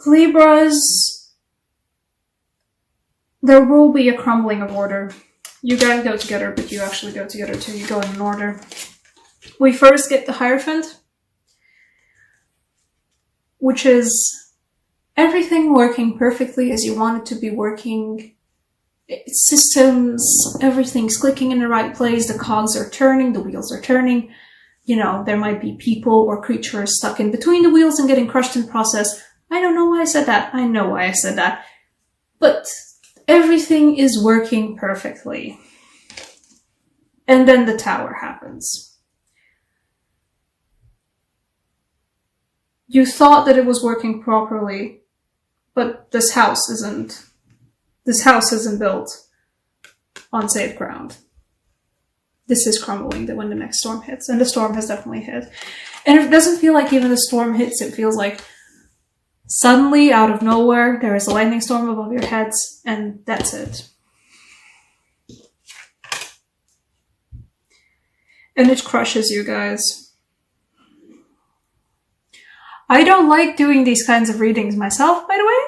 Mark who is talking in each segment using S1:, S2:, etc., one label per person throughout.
S1: Libras, there will be a crumbling of order. You guys go together, but you actually go together too. You go in an order. We first get the Hierophant, which is everything working perfectly as you want it to be working. Systems, everything's clicking in the right place, the cogs are turning, the wheels are turning. You know, there might be people or creatures stuck in between the wheels and getting crushed in the process. I don't know why I said that. I know why I said that. But everything is working perfectly. And then the Tower happens. You thought that it was working properly, but this house isn't built on safe ground. This is crumbling when the next storm hits, and the storm has definitely hit. And it doesn't feel like even the storm hits, it feels like suddenly, out of nowhere, there is a lightning storm above your heads, and that's it. And it crushes you guys. I don't like doing these kinds of readings myself, by the way.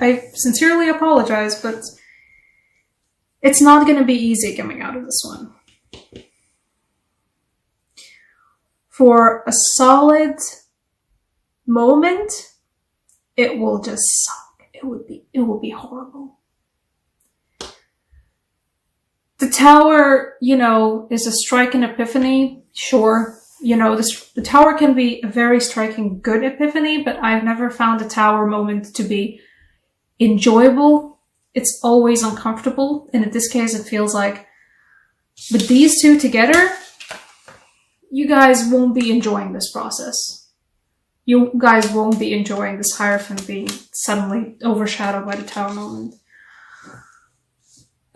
S1: I sincerely apologize, but it's not going to be easy coming out of this one. For a solid moment, it will just suck. It will be horrible. The Tower, you know, is a striking epiphany. Sure, you know, the Tower can be a very striking good epiphany, but I've never found a Tower moment to be enjoyable. It's always uncomfortable, and in this case it feels like with these two together, you guys won't be enjoying this process. You guys won't be enjoying this Hierophant being suddenly overshadowed by the Tower moment.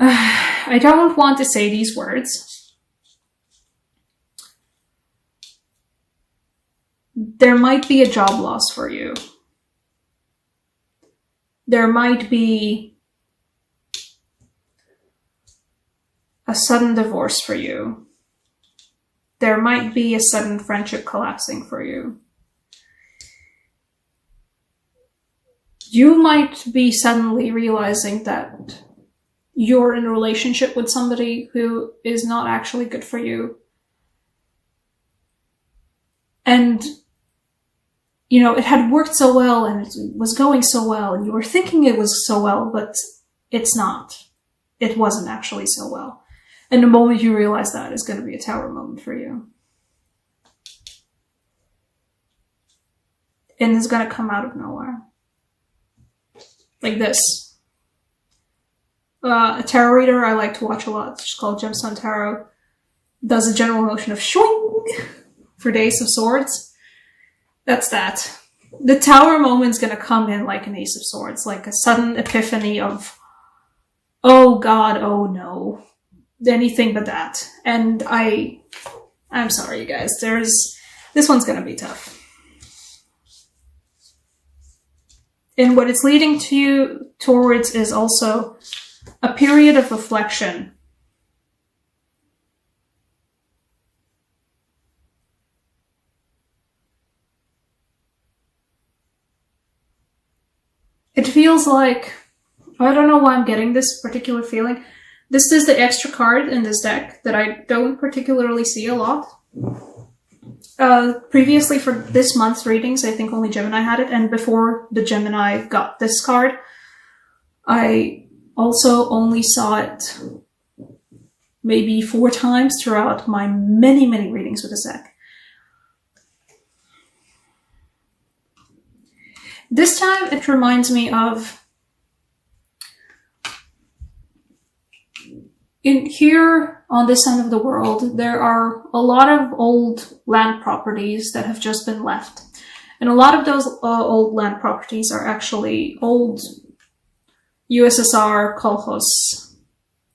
S1: I don't want to say these words. There might be a job loss for you. There might be a sudden divorce for you. There might be a sudden friendship collapsing for you. You might be suddenly realizing that you're in a relationship with somebody who is not actually good for you. And, you know, it had worked so well and it was going so well and you were thinking it was so well, but it's not. It wasn't actually so well. And the moment you realize that is going to be a Tower moment for you. And it's going to come out of nowhere. Like this. A tarot reader I like to watch a lot, she's called Gemstone Tarot, does a general motion of shwing for the Ace of Swords. That's that. The Tower moment's gonna come in like an Ace of Swords, like a sudden epiphany of, oh god, oh no. Anything but that. And I'm sorry you guys, this one's gonna be tough. And what it's leading to you towards is also a period of reflection. It feels like, I don't know why I'm getting this particular feeling. This is the extra card in this deck that I don't particularly see a lot. Previously for this month's readings, I think only Gemini had it, and before the Gemini got this card, I also only saw it maybe 4 times throughout my many, many readings with this deck. This time it reminds me of, in here on this end of the world, there are a lot of old land properties that have just been left. And a lot of those old land properties are actually old USSR kolkhoz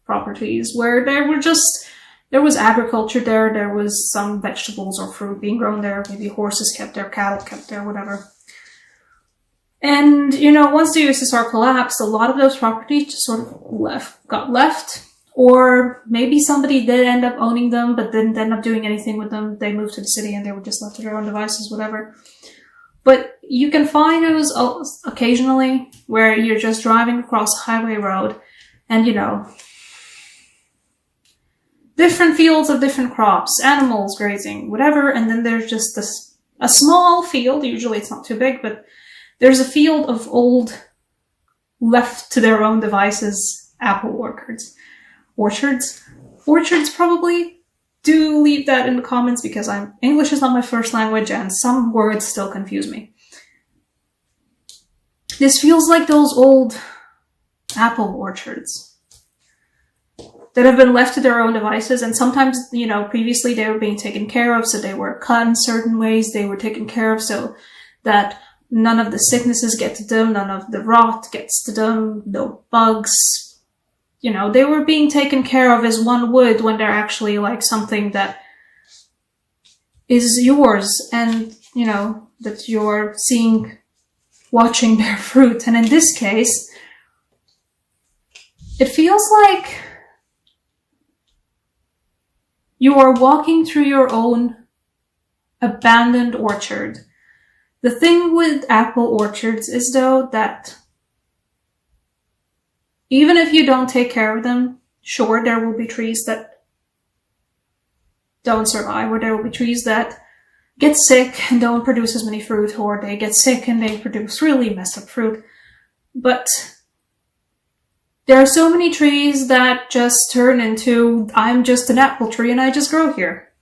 S1: properties where there was agriculture there was some vegetables or fruit being grown there, maybe horses kept there, cattle kept there, whatever. And, you know, once the USSR collapsed, a lot of those properties just sort of got left. Or maybe somebody did end up owning them, but didn't end up doing anything with them. They moved to the city and they were just left to their own devices, whatever. But you can find those occasionally where you're just driving across a highway road and, you know, different fields of different crops, animals grazing, whatever, and then there's just a small field, usually it's not too big, but there's a field of old, left to their own devices, apple orchards. Orchards probably. Do leave that in the comments because English is not my first language and some words still confuse me. This feels like those old apple orchards that have been left to their own devices, and sometimes, you know, previously they were being taken care of, so they were cut in certain ways, they were taken care of so that none of the sicknesses get to them, none of the rot gets to them, no bugs. You know, they were being taken care of as one would when they're actually like something that is yours and, you know, that you're watching bear fruit. And in this case, it feels like you are walking through your own abandoned orchard. The thing with apple orchards is, though, that even if you don't take care of them, sure, there will be trees that don't survive, or there will be trees that get sick and don't produce as many fruit, or they get sick and they produce really messed up fruit. But there are so many trees that just turn into, I'm just an apple tree and I just grow here.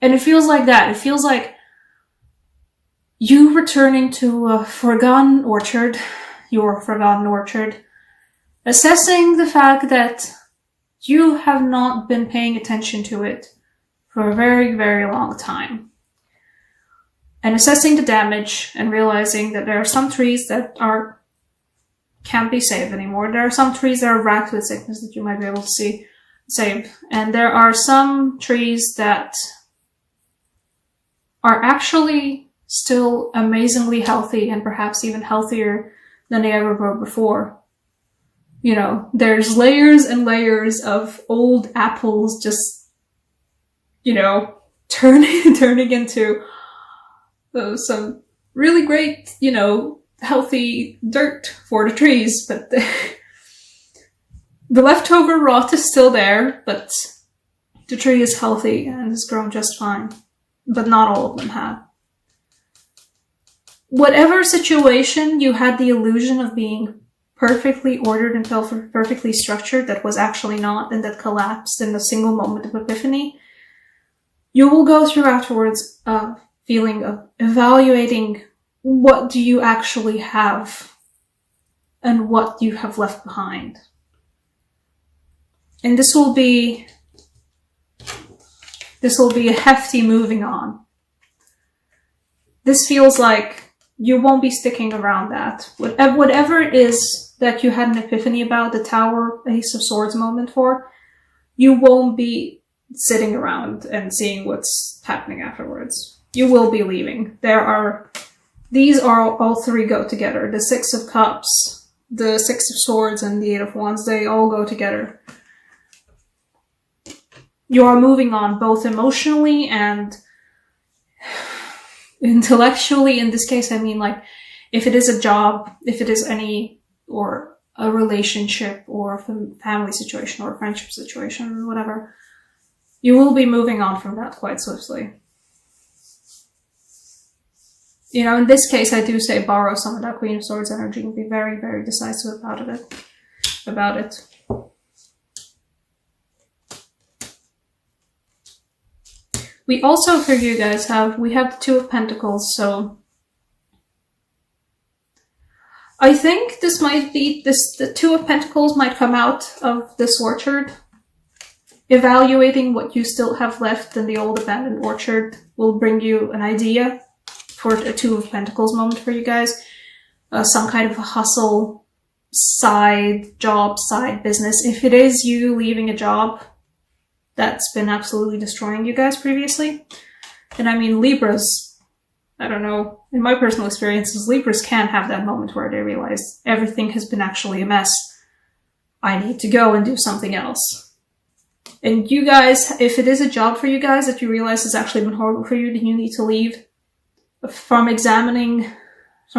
S1: And it feels like that. It feels like you returning to a forgotten orchard, your forgotten orchard, assessing the fact that you have not been paying attention to it for a very, very long time. And assessing the damage and realizing that there are some trees that can't be saved anymore. There are some trees that are racked with sickness that you might be able to save. And there are some trees that are actually still amazingly healthy and perhaps even healthier than they ever were before. You know, there's layers and layers of old apples just, you know, turning into some really great, you know, healthy dirt for the trees. But the leftover rot is still there, but the tree is healthy and has grown just fine. But not all of them have. Whatever situation you had the illusion of being perfectly ordered and perfectly structured that was actually not, and that collapsed in a single moment of epiphany, you will go through afterwards a feeling of evaluating what do you actually have and what you have left behind. And this will be a hefty moving on. This feels like you won't be sticking around that. Whatever it is that you had an epiphany about, the Tower, Ace of Swords moment for, you won't be sitting around and seeing what's happening afterwards. You will be leaving. These are all three go together. The Six of Cups, the Six of Swords, and the Eight of Wands, they all go together. You are moving on both emotionally and intellectually. In this case, I mean, like, if it is a job, if it is or a relationship, or a family situation, or a friendship situation, whatever, you will be moving on from that quite swiftly. You know, in this case, I do say borrow some of that Queen of Swords energy and be very, very decisive about it. We also, for you guys, we have the Two of Pentacles, so I think this might be, the Two of Pentacles might come out of this orchard. Evaluating what you still have left in the old abandoned orchard will bring you an idea for a Two of Pentacles moment for you guys. Some kind of a hustle, side job, side business. If it is you leaving a job that's been absolutely destroying you guys previously. And I mean, Libras, I don't know, in my personal experiences, Libras can have that moment where they realize everything has been actually a mess. I need to go and do something else. And you guys, if it is a job for you guys that you realize has actually been horrible for you, then you need to leave. from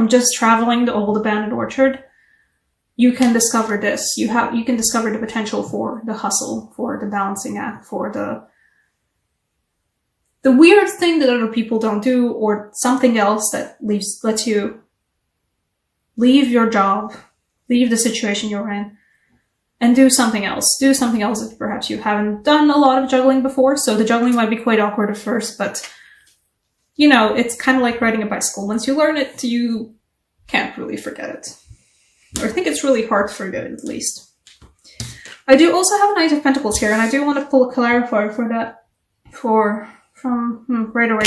S1: just traveling the old abandoned orchard, you can discover this. You can discover the potential for the hustle, for the balancing act, for the weird thing that other people don't do, or something else that lets you leave your job, leave the situation you're in, and do something else. Do something else that perhaps you haven't done a lot of juggling before, so the juggling might be quite awkward at first, but you know, it's kind of like riding a bicycle. Once you learn it, you can't really forget it. Or I think it's really hard to forget it, at least. I do also have a Knight of Pentacles here, and I do want to pull a clarifier for that from right away.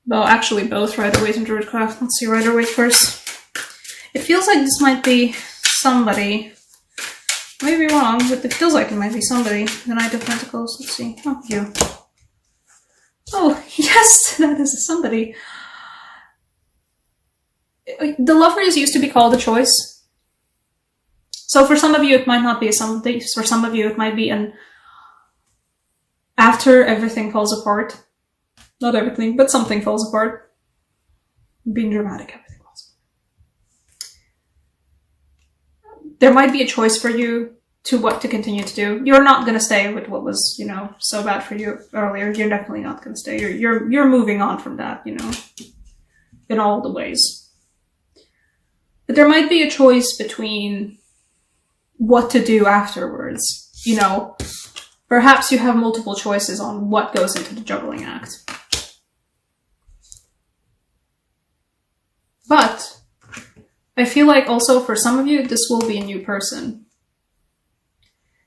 S1: Well, actually both Rider-Waite and Druidcraft. Let's see Rider-Waite first. It feels like this might be somebody. I may be wrong, but it feels like it might be somebody. The Knight of Pentacles. Let's see. Oh, you. Oh, yes, that is somebody. The Lovers used to be called a choice. So for some of you, it might not be a somebody. For some of you, it might be an after everything falls apart. Not everything, but something falls apart. Being dramatic, everything falls apart. There might be a choice for you to what to continue to do. You're not going to stay with what was, you know, so bad for you earlier. You're definitely not going to stay. You're moving on from that, you know, in all the ways. But there might be a choice between what to do afterwards. You know, perhaps you have multiple choices on what goes into the juggling act. But I feel like also for some of you, this will be a new person.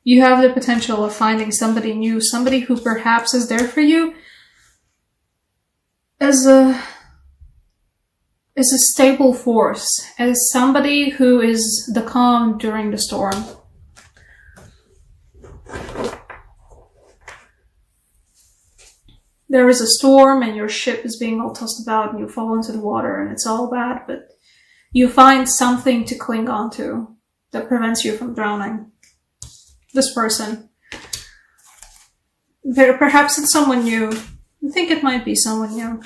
S1: You have the potential of finding somebody new, somebody who perhaps is there for you as a stable force, as somebody who is the calm during the storm. There is a storm and your ship is being all tossed about and you fall into the water and it's all bad, but you find something to cling on to that prevents you from drowning. This person. Perhaps it's someone new. I think it might be someone new.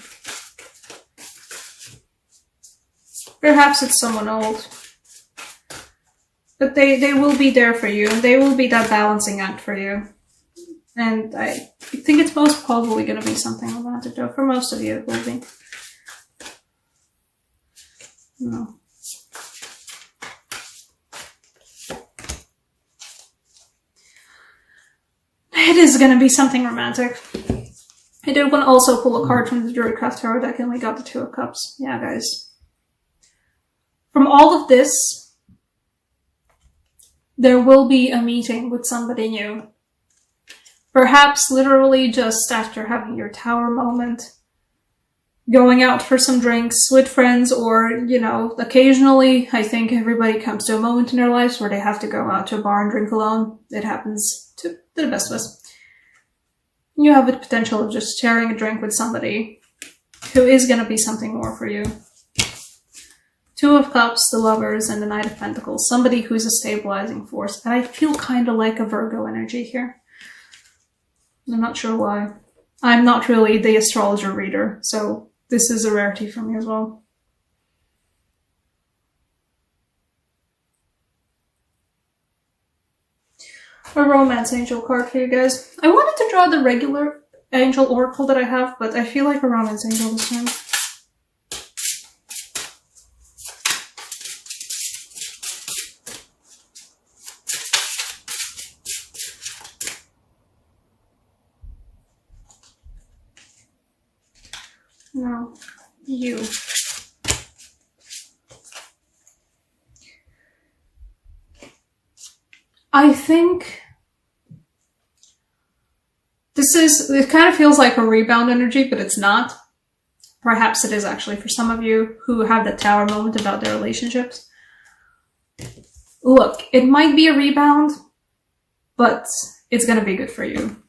S1: Perhaps it's someone old. But they will be there for you. They will be that balancing act for you. And I think it's most probably going to be something romantic, though. For most of you, it will be. No. It is going to be something romantic. I did want to also pull a card from the Druidcraft Tarot deck and we got the Two of Cups. Yeah, guys. From all of this, there will be a meeting with somebody new. Perhaps literally just after having your tower moment. Going out for some drinks with friends or, you know, occasionally I think everybody comes to a moment in their lives where they have to go out to a bar and drink alone. It happens to the best of us. You have the potential of just sharing a drink with somebody who is going to be something more for you. Two of Cups, the Lovers, and the Knight of Pentacles. Somebody who's a stabilizing force. And I feel kind of like a Virgo energy here. I'm not sure why. I'm not really the astrologer reader, so this is a rarity for me as well. A romance angel card for you guys. I wanted to draw the regular angel oracle that I have, but I feel like a romance angel this time. No, you. I think it kind of feels like a rebound energy, but it's not. Perhaps it is actually for some of you who have that tower moment about their relationships. Look, it might be a rebound, but it's going to be good for you.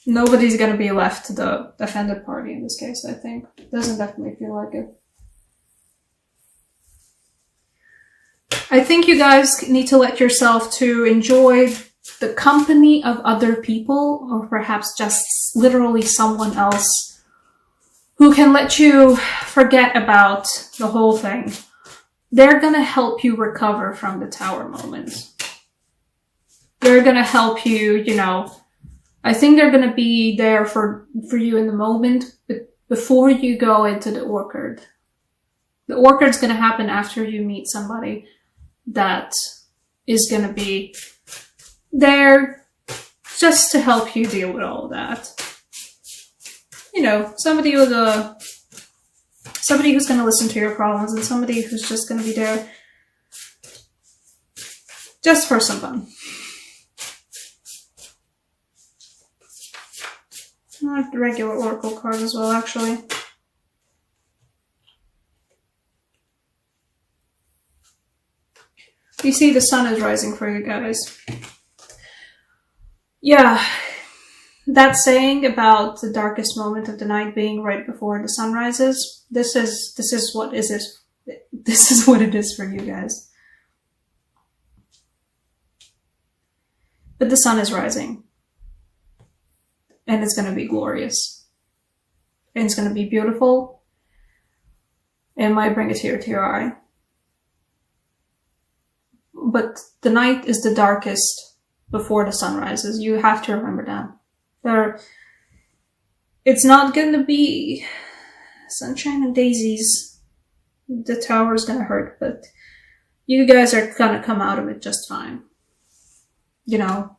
S1: Nobody's going to be left the offended party in this case, I think. It doesn't definitely feel like it. I think you guys need to let yourself to enjoy the company of other people, or perhaps just literally someone else who can let you forget about the whole thing. They're gonna help you recover from the Tower moment. They're gonna help you, you know, I think they're gonna be there for you in the moment, but before you go into the Orchard. The Orchard's gonna happen after you meet somebody that is gonna be there just to help you deal with all of that. You know, somebody who's gonna listen to your problems, and somebody who's just gonna be there just for some fun. I like the regular Oracle card as well, actually. You see, the sun is rising for you guys. Yeah, that saying about the darkest moment of the night being right before the sun rises, this is what it is for you guys. But the sun is rising. And it's going to be glorious. And it's going to be beautiful. It might bring a tear to your eye. But the night is the darkest before the sun rises. You have to remember that. It's not going to be sunshine and daisies. The Tower's going to hurt, but you guys are going to come out of it just fine. You know,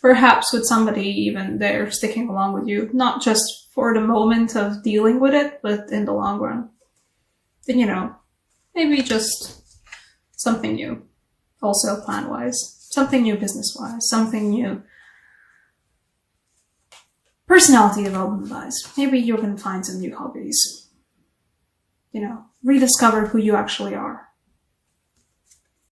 S1: perhaps with somebody even there sticking along with you, not just for the moment of dealing with it, but in the long run. Then, you know, maybe just something new. Also plan-wise. Something new business-wise. Something new personality development-wise. Maybe you're going to find some new hobbies. You know, rediscover who you actually are.